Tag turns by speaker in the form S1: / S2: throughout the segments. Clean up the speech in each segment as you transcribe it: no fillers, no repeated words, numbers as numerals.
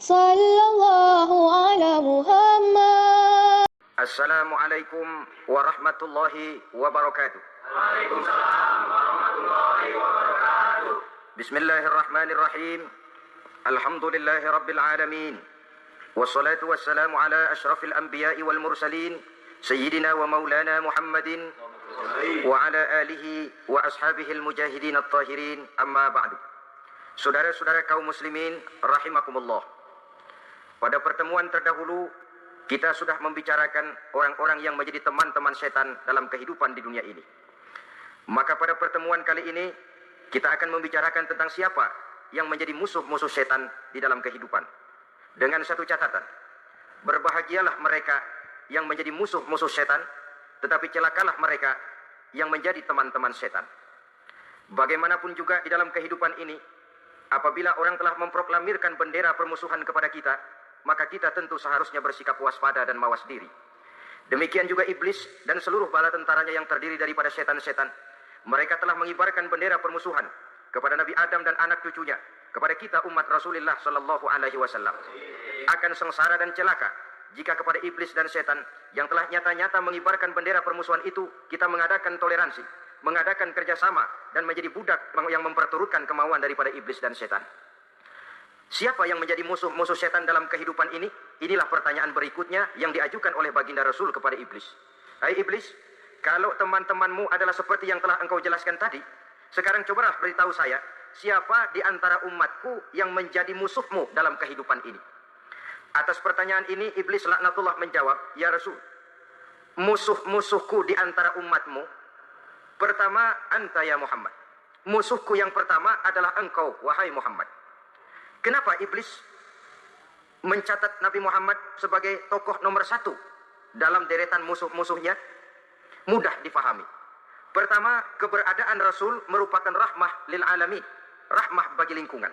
S1: Sallallahu ala Muhammad.
S2: Assalamualaikum warahmatullahi wabarakatuh.
S3: Waalaikumsalam warahmatullahi wabarakatuh.
S2: Bismillahirrahmanirrahim. Alhamdulillahi rabbil alamin. Wassalatu wassalamu ala ashrafil anbiya'i wal mursalin Sayyidina wa maulana Muhammadin wa ala alihi wa ashabihil mujahidin at-tahirin, amma ba'du. Saudara-saudara kaum muslimin rahimakumullah. Pada pertemuan terdahulu kita sudah membicarakan orang-orang yang menjadi teman-teman setan dalam kehidupan di dunia ini. Maka pada pertemuan kali ini kita akan membicarakan tentang siapa yang menjadi musuh-musuh setan di dalam kehidupan. Dengan satu catatan, berbahagialah mereka yang menjadi musuh-musuh setan, tetapi celakalah mereka yang menjadi teman-teman setan. Bagaimanapun juga di dalam kehidupan ini, apabila orang telah memproklamirkan bendera permusuhan kepada kita, maka kita tentu seharusnya bersikap waspada dan mawas diri. Demikian juga iblis dan seluruh bala tentaranya yang terdiri daripada setan-setan. Mereka telah mengibarkan bendera permusuhan kepada Nabi Adam dan anak cucunya, kepada kita umat Rasulullah sallallahu alaihi wasallam. Akan sengsara dan celaka jika kepada iblis dan setan yang telah nyata-nyata mengibarkan bendera permusuhan itu kita mengadakan toleransi, mengadakan kerjasama dan menjadi budak yang memperturutkan kemauan daripada iblis dan setan. Siapa yang menjadi musuh-musuh setan dalam kehidupan ini? Inilah pertanyaan berikutnya yang diajukan oleh baginda Rasul kepada iblis. Hai iblis, kalau teman-temanmu adalah seperti yang telah engkau jelaskan tadi, sekarang cobalah beritahu saya, siapa di antara umatku yang menjadi musuhmu dalam kehidupan ini? Atas pertanyaan ini iblis laknatullah menjawab, ya Rasul, musuh-musuhku di antara umatmu, pertama anta ya Muhammad. Musuhku yang pertama adalah engkau, wahai Muhammad. Kenapa iblis mencatat Nabi Muhammad sebagai tokoh nomor satu dalam deretan musuh-musuhnya? Mudah difahami. Pertama, keberadaan Rasul merupakan rahmah lil alamin, rahmah bagi lingkungan.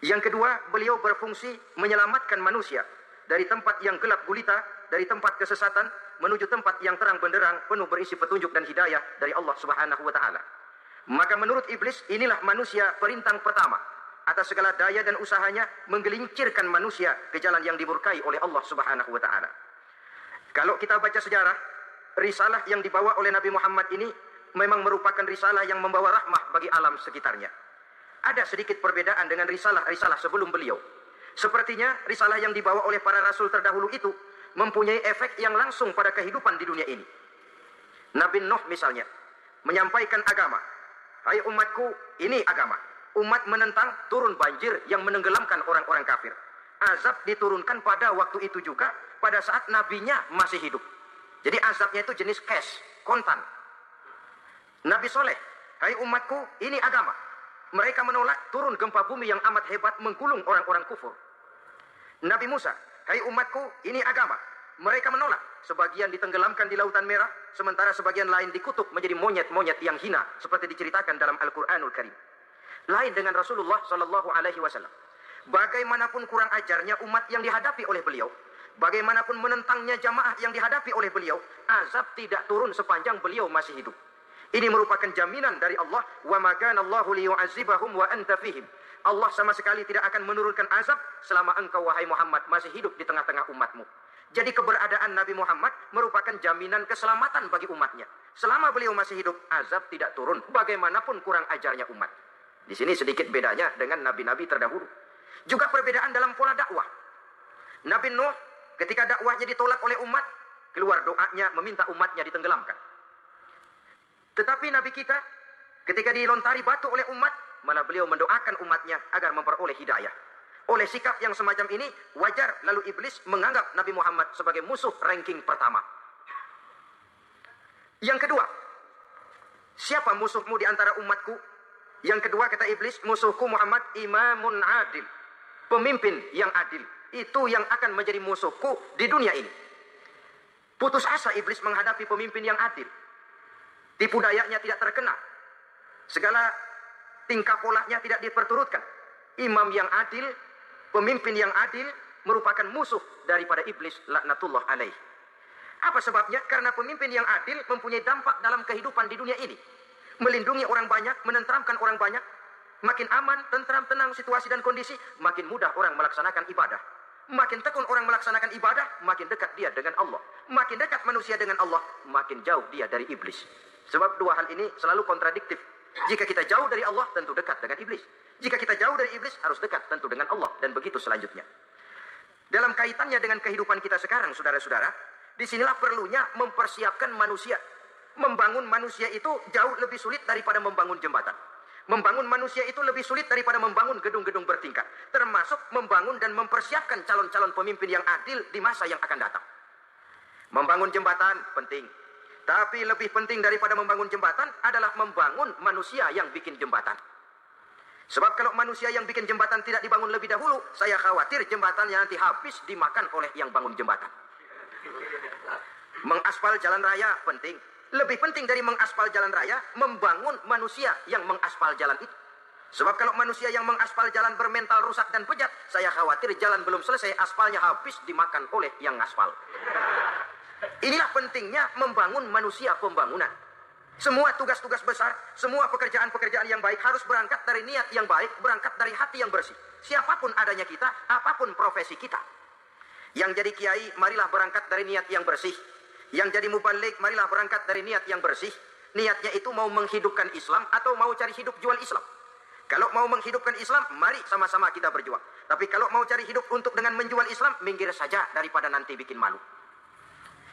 S2: Yang kedua, beliau berfungsi menyelamatkan manusia dari tempat yang gelap gulita, dari tempat kesesatan menuju tempat yang terang benderang, penuh berisi petunjuk dan hidayah dari Allah Subhanahu wa taala. Maka menurut iblis, inilah manusia perintang pertama atas segala daya dan usahanya menggelincirkan manusia ke jalan yang dimurkai oleh Allah Subhanahu wa taala. Kalau kita baca sejarah, risalah yang dibawa oleh Nabi Muhammad ini memang merupakan risalah yang membawa rahmah bagi alam sekitarnya. Ada sedikit perbedaan dengan risalah-risalah sebelum beliau. Sepertinya risalah yang dibawa oleh para rasul terdahulu itu mempunyai efek yang langsung pada kehidupan di dunia ini. Nabi Nuh misalnya menyampaikan agama. Hai umatku, ini agama. Umat menentang, turun banjir yang menenggelamkan orang-orang kafir. Azab diturunkan pada waktu itu juga, pada saat nabinya masih hidup. Jadi azabnya itu jenis cash, kontan. Nabi Soleh, hai umatku, ini agama. Mereka menolak, turun gempa bumi yang amat hebat menggulung orang-orang kufur. Nabi Musa, hai umatku, ini agama. Mereka menolak, sebagian ditenggelamkan di Lautan Merah, sementara sebagian lain dikutuk menjadi monyet-monyet yang hina, seperti diceritakan dalam Al-Quranul Karim. Lain dengan Rasulullah sallallahu alaihi wasallam. Bagaimanapun kurang ajarnya umat yang dihadapi oleh beliau, bagaimanapun menentangnya jamaah yang dihadapi oleh beliau, azab tidak turun sepanjang beliau masih hidup. Ini merupakan jaminan dari Allah, wa ma kana Allahu liyu'adzibahum wa anta fihim. Allah sama sekali tidak akan menurunkan azab selama engkau wahai Muhammad masih hidup di tengah-tengah umatmu. Jadi keberadaan Nabi Muhammad merupakan jaminan keselamatan bagi umatnya. Selama beliau masih hidup, azab tidak turun bagaimanapun kurang ajarnya umat. Di sini sedikit bedanya dengan nabi-nabi terdahulu. Juga perbedaan dalam pola dakwah. Nabi Nuh ketika dakwahnya ditolak oleh umat, keluar doanya meminta umatnya ditenggelamkan. Tetapi nabi kita ketika dilontari batu oleh umat, malah beliau mendoakan umatnya agar memperoleh hidayah. Oleh sikap yang semacam ini, wajar lalu iblis menganggap Nabi Muhammad sebagai musuh ranking pertama. Yang kedua, siapa musuhmu di antara umatku? Yang kedua kata iblis, musuhku Muhammad imamun adil, pemimpin yang adil. Itu yang akan menjadi musuhku di dunia ini. Putus asa iblis menghadapi pemimpin yang adil. Tipu dayanya tidak terkena, segala tingkah polanya tidak diperturutkan. Imam yang adil, pemimpin yang adil merupakan musuh daripada iblis laknatullah alaih. Apa sebabnya? Karena pemimpin yang adil mempunyai dampak dalam kehidupan di dunia ini. Melindungi orang banyak, menenteramkan orang banyak. Makin aman, tentram, tenang situasi dan kondisi, makin mudah orang melaksanakan ibadah. Makin tekun orang melaksanakan ibadah, makin dekat dia dengan Allah. Makin dekat manusia dengan Allah, makin jauh dia dari iblis. Sebab dua hal ini selalu kontradiktif. Jika kita jauh dari Allah, tentu dekat dengan iblis. Jika kita jauh dari iblis, harus dekat tentu dengan Allah. Dan begitu selanjutnya. Dalam kaitannya dengan kehidupan kita sekarang, saudara-saudara, disinilah perlunya mempersiapkan manusia. Membangun manusia itu jauh lebih sulit daripada membangun jembatan. Membangun manusia itu lebih sulit daripada membangun gedung-gedung bertingkat. Termasuk membangun dan mempersiapkan calon-calon pemimpin yang adil di masa yang akan datang. Membangun jembatan penting. Tapi lebih penting daripada membangun jembatan adalah membangun manusia yang bikin jembatan. Sebab kalau manusia yang bikin jembatan tidak dibangun lebih dahulu, saya khawatir jembatannya nanti habis dimakan oleh yang bangun jembatan. Mengaspal jalan raya penting. Lebih penting dari mengaspal jalan raya, membangun manusia yang mengaspal jalan itu. Sebab kalau manusia yang mengaspal jalan bermental rusak dan bejat, saya khawatir jalan belum selesai, aspalnya habis dimakan oleh yang ngaspal. Inilah pentingnya membangun manusia pembangunan. Semua tugas-tugas besar, semua pekerjaan-pekerjaan yang baik harus berangkat dari niat yang baik, berangkat dari hati yang bersih. Siapapun adanya kita, apapun profesi kita. Yang jadi kiai, marilah berangkat dari niat yang bersih. Yang jadi mubalik, marilah berangkat dari niat yang bersih. Niatnya itu mau menghidupkan Islam atau mau cari hidup jual Islam. Kalau mau menghidupkan Islam, mari sama-sama kita berjuang. Tapi kalau mau cari hidup untuk dengan menjual Islam, minggir saja daripada nanti bikin malu.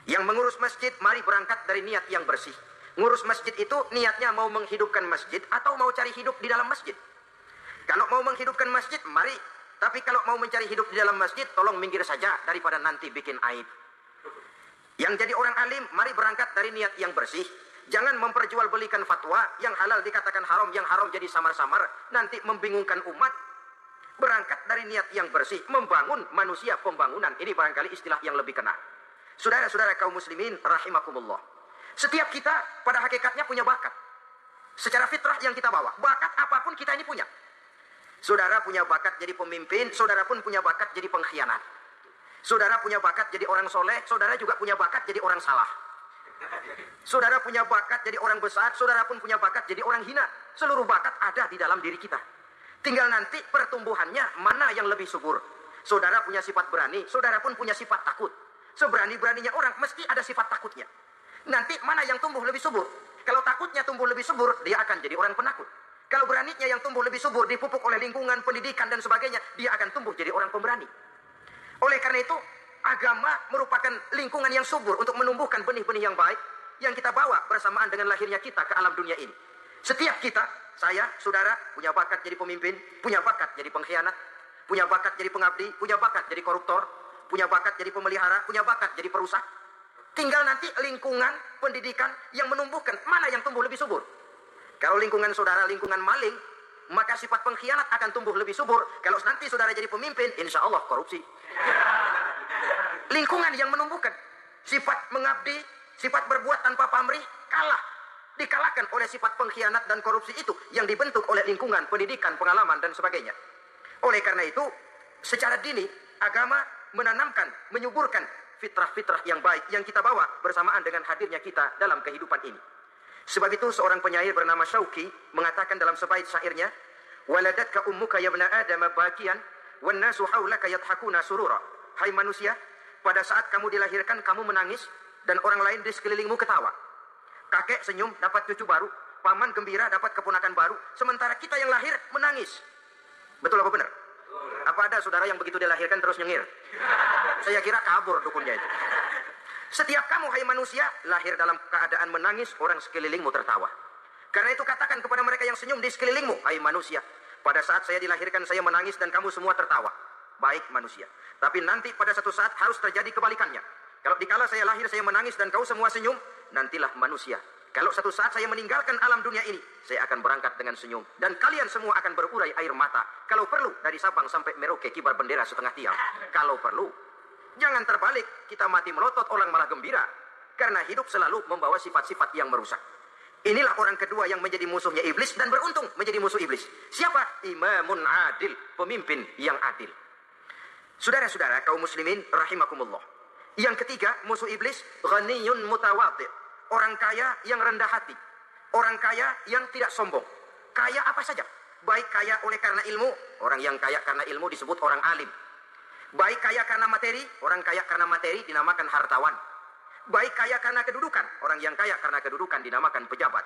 S2: Yang mengurus masjid, mari berangkat dari niat yang bersih. Ngurus masjid itu niatnya mau menghidupkan masjid atau mau cari hidup di dalam masjid. Kalau mau menghidupkan masjid, mari. Tapi kalau mau mencari hidup di dalam masjid, tolong minggir saja daripada nanti bikin aib. Yang jadi orang alim, mari berangkat dari niat yang bersih. Jangan memperjualbelikan fatwa, yang halal dikatakan haram, yang haram jadi samar-samar, nanti membingungkan umat. Berangkat dari niat yang bersih, membangun manusia pembangunan. Ini barangkali istilah yang lebih kena. Saudara-saudara kaum muslimin, rahimakumullah. Setiap kita pada hakikatnya punya bakat. Secara fitrah yang kita bawa, bakat apapun kita ini punya. Saudara punya bakat jadi pemimpin, saudara pun punya bakat jadi pengkhianat. Saudara punya bakat jadi orang soleh, saudara juga punya bakat jadi orang salah. Saudara punya bakat jadi orang besar, saudara pun punya bakat jadi orang hina. Seluruh bakat ada di dalam diri kita. Tinggal nanti pertumbuhannya mana yang lebih subur. Saudara punya sifat berani, saudara pun punya sifat takut. Seberani-beraninya orang mesti ada sifat takutnya. Nanti mana yang tumbuh lebih subur? Kalau takutnya tumbuh lebih subur, dia akan jadi orang penakut. Kalau beraninya yang tumbuh lebih subur, dipupuk oleh lingkungan, pendidikan dan sebagainya, dia akan tumbuh jadi orang pemberani. Oleh karena itu, agama merupakan lingkungan yang subur untuk menumbuhkan benih-benih yang baik yang kita bawa bersamaan dengan lahirnya kita ke alam dunia ini. Setiap kita, saya, saudara, punya bakat jadi pemimpin, punya bakat jadi pengkhianat, punya bakat jadi pengabdi, punya bakat jadi koruptor, punya bakat jadi pemelihara, punya bakat jadi perusak. Tinggal nanti lingkungan pendidikan yang menumbuhkan mana yang tumbuh lebih subur. Kalau lingkungan saudara lingkungan maling, maka sifat pengkhianat akan tumbuh lebih subur. Kalau nanti saudara jadi pemimpin, insya Allah korupsi. Lingkungan yang menumbuhkan sifat mengabdi, sifat berbuat tanpa pamrih, kalah. Dikalahkan oleh sifat pengkhianat dan korupsi itu yang dibentuk oleh lingkungan, pendidikan, pengalaman, dan sebagainya. Oleh karena itu, secara dini, agama menanamkan, menyuburkan fitrah-fitrah yang baik yang kita bawa bersamaan dengan hadirnya kita dalam kehidupan ini. Sebab itu seorang penyair bernama Syauqi mengatakan dalam sebaik syairnya, "Waladatka ummuka ya ibna Adam bakian, wan nasu haulaka yadhakuna surura." Hai manusia, pada saat kamu dilahirkan kamu menangis dan orang lain di sekelilingmu ketawa. Kakek senyum dapat cucu baru, paman gembira dapat keponakan baru, sementara kita yang lahir menangis. Betul apa benar? Apa ada saudara yang begitu dilahirkan terus nyengir? Saya kira kabur dukunnya itu. Setiap kamu, hai manusia, lahir dalam keadaan menangis, orang sekelilingmu tertawa. Karena itu katakan kepada mereka yang senyum di sekelilingmu, hai manusia, pada saat saya dilahirkan saya menangis dan kamu semua tertawa. Baik manusia. Tapi nanti pada satu saat harus terjadi kebalikannya. Kalau dikala saya lahir saya menangis dan kau semua senyum, nantilah manusia. Kalau satu saat saya meninggalkan alam dunia ini, saya akan berangkat dengan senyum. Dan kalian semua akan berurai air mata. Kalau perlu, dari Sabang sampai Merauke kibar bendera setengah tiang. Kalau perlu. Jangan terbalik, kita mati melotot, orang malah gembira. Karena hidup selalu membawa sifat-sifat yang merusak. Inilah orang kedua yang menjadi musuhnya iblis dan beruntung menjadi musuh iblis. Siapa? Imamun adil, pemimpin yang adil. Saudara-saudara kaum muslimin rahimakumullah. Yang ketiga, musuh iblis, ghaniyun mutawati', orang kaya yang rendah hati. Orang kaya yang tidak sombong. Kaya apa saja. Baik kaya oleh karena ilmu, orang yang kaya karena ilmu disebut orang alim. Baik kaya karena materi, orang kaya karena materi dinamakan hartawan. Baik kaya karena kedudukan, orang yang kaya karena kedudukan dinamakan pejabat.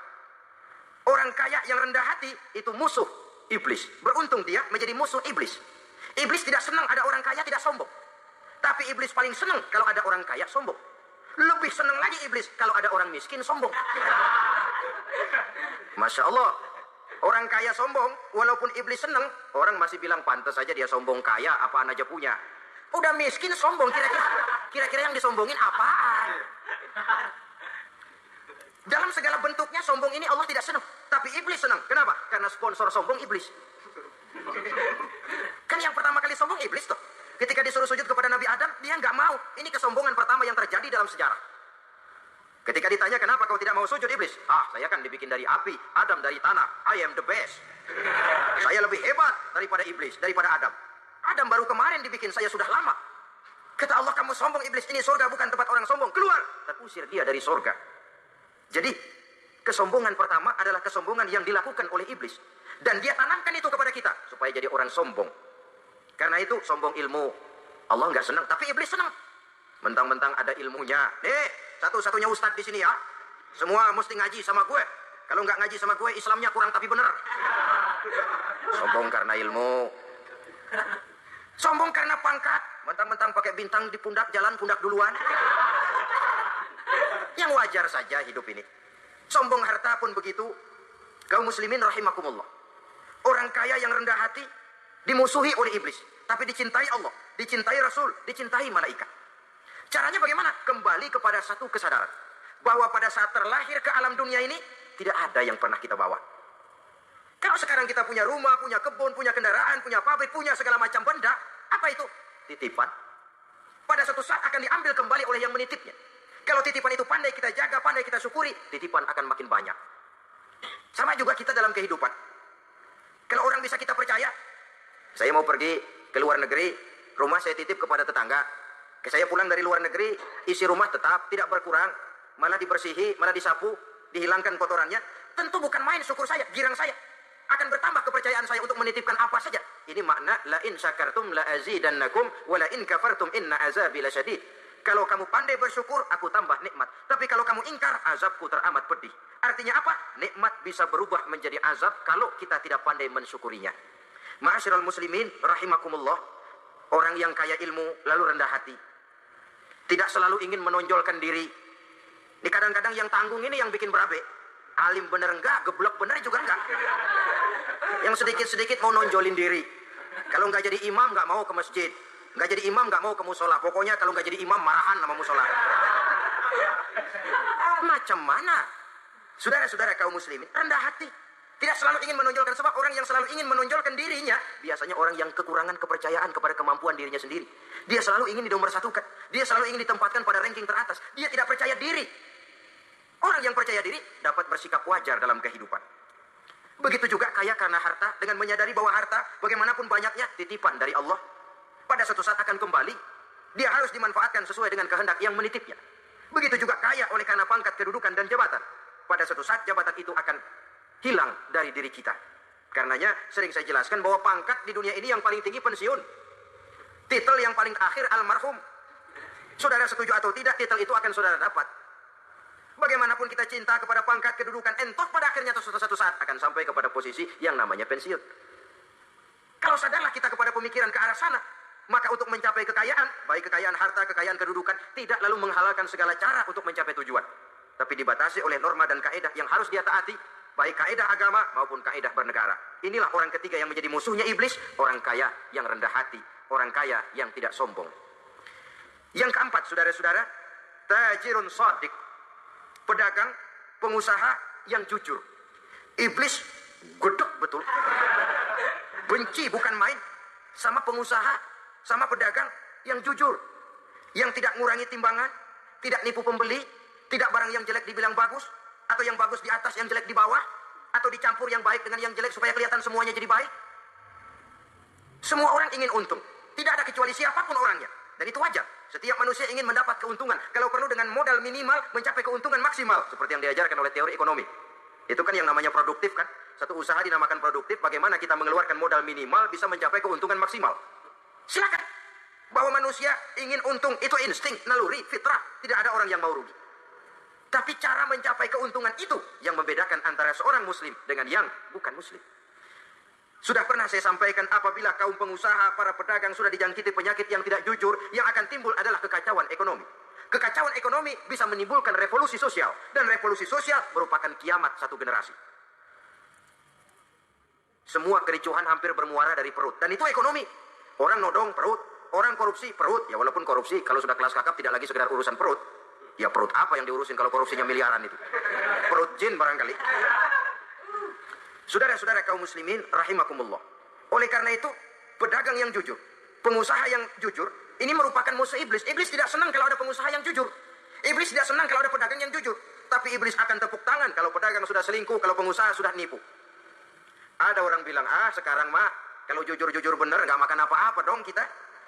S2: Orang kaya yang rendah hati itu musuh iblis. Beruntung dia menjadi musuh iblis. Iblis tidak senang ada orang kaya tidak sombong. Tapi iblis paling senang kalau ada orang kaya sombong. Lebih senang lagi iblis kalau ada orang miskin sombong. Masya Allah. Orang kaya sombong, walaupun iblis senang, orang masih bilang pantas saja dia sombong kaya, apaan aja punya. Udah miskin sombong, kira-kira yang disombongin apaan? Dalam segala bentuknya sombong ini Allah tidak senang, tapi iblis senang. Kenapa? Karena sponsor sombong iblis. Kan yang pertama kali sombong iblis tuh. Ketika disuruh sujud kepada Nabi Adam, dia nggak mau. Ini kesombongan pertama yang terjadi dalam sejarah. Ketika ditanya kenapa kau tidak mau sujud iblis? Saya kan dibikin dari api, Adam dari tanah. I am the best. Saya lebih hebat daripada iblis, daripada Adam. Adam baru kemarin dibikin, saya sudah lama. Kata Allah, kamu sombong iblis, ini surga bukan tempat orang sombong. Keluar! Terusir dia dari surga. Jadi, kesombongan pertama adalah kesombongan yang dilakukan oleh iblis. Dan dia tanamkan itu kepada kita, supaya jadi orang sombong. Karena itu, sombong ilmu. Allah nggak senang, tapi iblis senang. Mentang-mentang ada ilmunya. Satu-satunya ustadz di sini ya. Semua mesti ngaji sama gue. Kalau nggak ngaji sama gue, Islamnya kurang tapi bener. Sombong karena ilmu. Sombong karena pangkat. Mentang-mentang pakai bintang di pundak, jalan pundak duluan. Yang wajar saja hidup ini. Sombong harta pun begitu. Kaum muslimin rahimakumullah. Orang kaya yang rendah hati dimusuhi oleh iblis. Tapi dicintai Allah, dicintai Rasul, dicintai malaikat. Caranya bagaimana? Kembali kepada satu kesadaran. Bahwa pada saat terlahir ke alam dunia ini, tidak ada yang pernah kita bawa. Kalau sekarang kita punya rumah, punya kebun, punya kendaraan, punya pabrik, punya segala macam benda, apa itu? Titipan. Pada suatu saat akan diambil kembali oleh yang menitipnya. Kalau titipan itu pandai kita jaga, pandai kita syukuri, titipan akan makin banyak. Sama juga kita dalam kehidupan. Kalau orang bisa kita percaya, saya mau pergi ke luar negeri, rumah saya titip kepada tetangga. Saya pulang dari luar negeri, isi rumah tetap tidak berkurang, malah dibersihi, malah disapu, dihilangkan kotorannya. Tentu bukan main syukur saya, girang saya. Akan bertambah kepercayaan saya untuk menitipkan apa saja. Ini makna la in syakartum la azidannakum wa la in kafartum inna azabi lasyadid. Kalau kamu pandai bersyukur, aku tambah nikmat. Tapi kalau kamu ingkar, azabku teramat pedih. Artinya apa? Nikmat bisa berubah menjadi azab kalau kita tidak pandai mensyukurinya. Ma'asyiral muslimin rahimakumullah. Orang yang kaya ilmu lalu rendah hati. Tidak selalu ingin menonjolkan diri. Ini kadang-kadang yang tanggung ini yang bikin berabe. Alim bener enggak, geblek bener juga enggak. Yang sedikit-sedikit mau nonjolin diri. Kalau enggak jadi imam enggak mau ke masjid. Enggak jadi imam enggak mau ke musola. Pokoknya kalau enggak jadi imam marahan sama musola. Macam mana? Saudara-saudara kaum muslimin, rendah hati. Tidak selalu ingin menonjolkan, sebab orang yang selalu ingin menonjolkan dirinya biasanya orang yang kekurangan kepercayaan kepada kemampuan dirinya sendiri. Dia selalu ingin dinomorsatukan. Dia selalu ingin ditempatkan pada ranking teratas. Dia tidak percaya diri. Orang yang percaya diri dapat bersikap wajar dalam kehidupan. Begitu juga kaya karena harta, dengan menyadari bahwa harta bagaimanapun banyaknya titipan dari Allah. Pada suatu saat akan kembali. Dia harus dimanfaatkan sesuai dengan kehendak yang menitipnya. Begitu juga kaya oleh karena pangkat, kedudukan, dan jabatan. Pada suatu saat jabatan itu akan hilang dari diri kita. Karenanya sering saya jelaskan bahwa pangkat di dunia ini yang paling tinggi pensiun. Titel yang paling akhir almarhum. Saudara setuju atau tidak, titel itu akan saudara dapat. Bagaimanapun kita cinta kepada pangkat, kedudukan, entoh pada akhirnya suatu saat akan sampai kepada posisi yang namanya pensiun. Kalau sadarlah kita kepada pemikiran ke arah sana, maka untuk mencapai kekayaan, baik kekayaan harta, kekayaan kedudukan, tidak lalu menghalalkan segala cara untuk mencapai tujuan. Tapi dibatasi oleh norma dan kaedah yang harus dia taati, baik kaedah agama maupun kaedah bernegara. Inilah orang ketiga yang menjadi musuhnya iblis, orang kaya yang rendah hati, orang kaya yang tidak sombong. Yang keempat, saudara-saudara, tajirun shadiq, pedagang, pengusaha yang jujur. Iblis gedek betul. Benci bukan main sama pengusaha, sama pedagang yang jujur, yang tidak ngurangi timbangan, tidak nipu pembeli, tidak barang yang jelek dibilang bagus, atau yang bagus di atas yang jelek di bawah, atau dicampur yang baik dengan yang jelek supaya kelihatan semuanya jadi baik. Semua orang ingin untung, tidak ada kecuali siapapun orangnya, dan itu wajar. Setiap manusia ingin mendapat keuntungan, kalau perlu dengan modal minimal mencapai keuntungan maksimal, seperti yang diajarkan oleh teori ekonomi. Itu kan yang namanya produktif kan. Satu usaha dinamakan produktif, bagaimana kita mengeluarkan modal minimal bisa mencapai keuntungan maksimal. Silakan. Bahwa manusia ingin untung, itu insting, naluri, fitrah. Tidak ada orang yang mau rugi. Tapi cara mencapai keuntungan itu yang membedakan antara seorang muslim dengan yang bukan muslim. Sudah pernah saya sampaikan, apabila kaum pengusaha, para pedagang sudah dijangkiti penyakit yang tidak jujur, yang akan timbul adalah kekacauan ekonomi. Kekacauan ekonomi bisa menimbulkan revolusi sosial. Dan revolusi sosial merupakan kiamat satu generasi. Semua kericuhan hampir bermuara dari perut. Dan itu ekonomi. Orang nodong perut, orang korupsi perut. Ya walaupun korupsi kalau sudah kelas kakap tidak lagi sekedar urusan perut. Ya perut apa yang diurusin kalau korupsinya miliaran itu? Perut jin barangkali. Saudara-saudara kaum muslimin rahimakumullah. Oleh karena itu, pedagang yang jujur, pengusaha yang jujur, ini merupakan musuh iblis. Iblis tidak senang kalau ada pengusaha yang jujur. Iblis tidak senang kalau ada pedagang yang jujur. Tapi iblis akan tepuk tangan kalau pedagang sudah selingkuh, kalau pengusaha sudah nipu. Ada orang bilang, sekarang mah kalau jujur-jujur bener nggak makan apa-apa dong kita.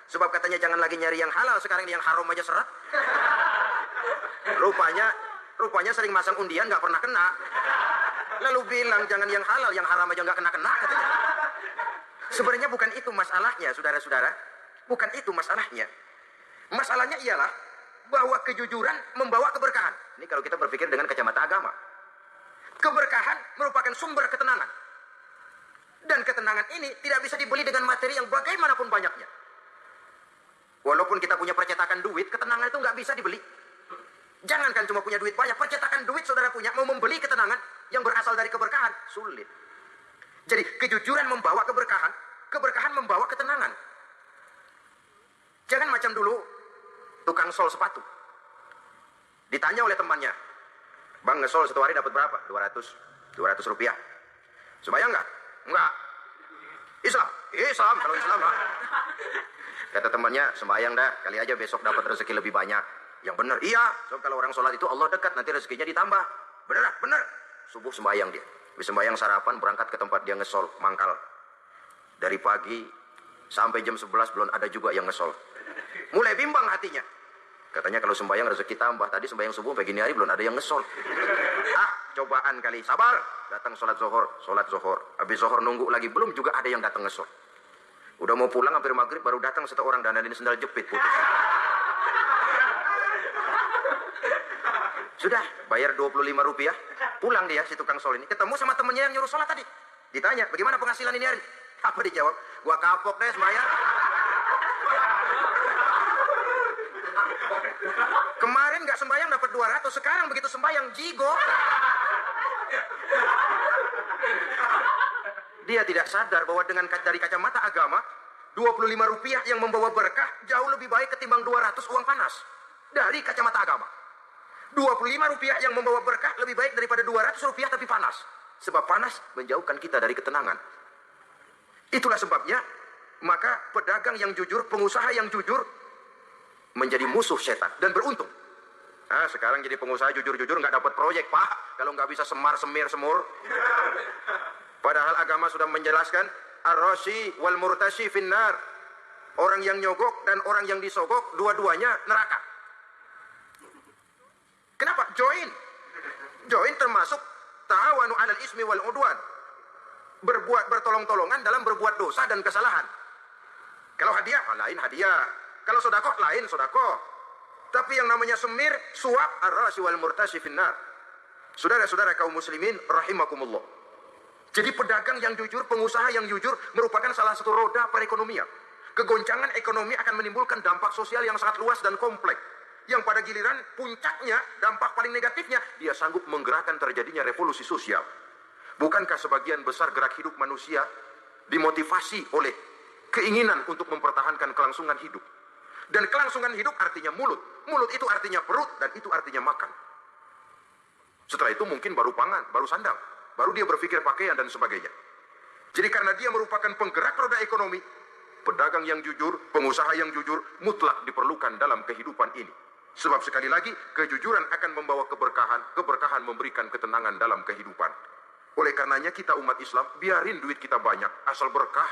S2: Sebab katanya jangan lagi nyari yang halal, sekarang ini yang haram aja seret. Rupanya sering masang undian nggak pernah kena. Lalu bilang jangan yang halal, yang haram aja nggak kena katanya. Sebenarnya bukan itu masalahnya, saudara-saudara. Bukan itu masalahnya. Masalahnya ialah bahwa kejujuran membawa keberkahan. Ini kalau kita berpikir dengan kacamata agama. Keberkahan merupakan sumber ketenangan. Dan ketenangan ini tidak bisa dibeli dengan materi yang bagaimanapun banyaknya. Walaupun kita punya percetakan duit, ketenangan itu nggak bisa dibeli. Jangankan cuma punya duit banyak, percetakan duit saudara punya, mau membeli ketenangan yang berasal dari keberkahan, sulit. Jadi kejujuran membawa keberkahan, keberkahan membawa ketenangan. Jangan macam dulu tukang sol sepatu. Ditanya oleh temannya, "Bang, ngesol satu hari dapat berapa?" 200 rupiah. Sembayang nggak? Enggak. Islam, kalau Islam lah. Kata temannya, sembayang dah, kali aja besok dapat rezeki lebih banyak. Yang benar, iya. So, kalau orang sholat itu Allah dekat, nanti rezekinya ditambah. Bener. Subuh sembayang dia. Habis sembayang sarapan, berangkat ke tempat dia ngesol, mangkal. Dari pagi sampai jam 11 belum ada juga yang ngesol. Mulai bimbang hatinya. Katanya kalau sembayang rezeki tambah. Tadi sembayang subuh sampai gini hari belum ada yang ngesol. Cobaan kali. Sabar. Datang sholat zohor. Habis zohor nunggu lagi. Belum juga ada yang datang ngesol. Udah mau pulang hampir maghrib baru datang satu orang dandanin sendal jepit putus. Sudah bayar 25 rupiah. Pulang dia si tukang sol ini. Ketemu sama temennya yang nyuruh sholat tadi. Ditanya bagaimana penghasilan ini hari? Apa dijawab? Gua kapok deh sembahyang. Kemarin nggak sembahyang dapat 200, sekarang begitu sembahyang jigo. Dia tidak sadar bahwa dari kacamata agama 25 rupiah yang membawa berkah jauh lebih baik ketimbang 200 uang panas. Dari kacamata agama 25 rupiah yang membawa berkah lebih baik daripada 200 rupiah tapi panas. Sebab panas menjauhkan kita dari ketenangan. Itulah sebabnya maka pedagang yang jujur, pengusaha yang jujur menjadi musuh setan dan beruntung. Sekarang jadi pengusaha jujur-jujur nggak dapat proyek, Pak. Kalau nggak bisa semur. Padahal agama sudah menjelaskan ar-rashi wal murtashi finnar. Orang yang nyogok dan orang yang disogok dua-duanya neraka. Kenapa? Join termasuk ta'awanu 'alal ismi wal 'udwan. Bertolong-tolongan dalam berbuat dosa dan kesalahan. Kalau hadiah, lain hadiah. Kalau sedekah, lain sedekah. Tapi yang namanya semir, suap, ar-rashi wal murtashi finnar. Saudara-saudara kaum muslimin rahimakumullah. Jadi pedagang yang jujur, pengusaha yang jujur merupakan salah satu roda perekonomian. Kegoncangan ekonomi akan menimbulkan dampak sosial yang sangat luas dan kompleks. Yang pada giliran puncaknya, dampak paling negatifnya, dia sanggup menggerakkan terjadinya revolusi sosial. Bukankah sebagian besar gerak hidup manusia dimotivasi oleh keinginan untuk mempertahankan kelangsungan hidup? Dan kelangsungan hidup artinya mulut. Mulut itu artinya perut dan itu artinya makan. Setelah itu mungkin baru pangan, baru sandang. Baru dia berpikir pakaian dan sebagainya. Jadi karena dia merupakan penggerak roda ekonomi, pedagang yang jujur, pengusaha yang jujur, mutlak diperlukan dalam kehidupan ini. Sebab sekali lagi, kejujuran akan membawa keberkahan, keberkahan memberikan ketenangan dalam kehidupan. Oleh karenanya kita umat Islam, biarin duit kita banyak, asal berkah.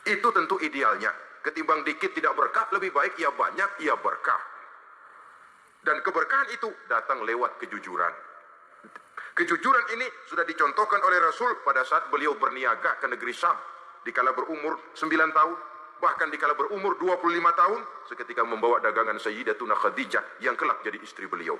S2: Itu tentu idealnya. Ketimbang dikit tidak berkah, lebih baik ia banyak, ia berkah. Dan keberkahan itu datang lewat kejujuran.
S4: Kejujuran ini sudah dicontohkan oleh Rasul pada saat beliau berniaga ke negeri Syam dikala berumur 9 tahun, bahkan dikala berumur 25 tahun seketika membawa dagangan Sayyidatuna Khadijah yang kelak jadi istri beliau.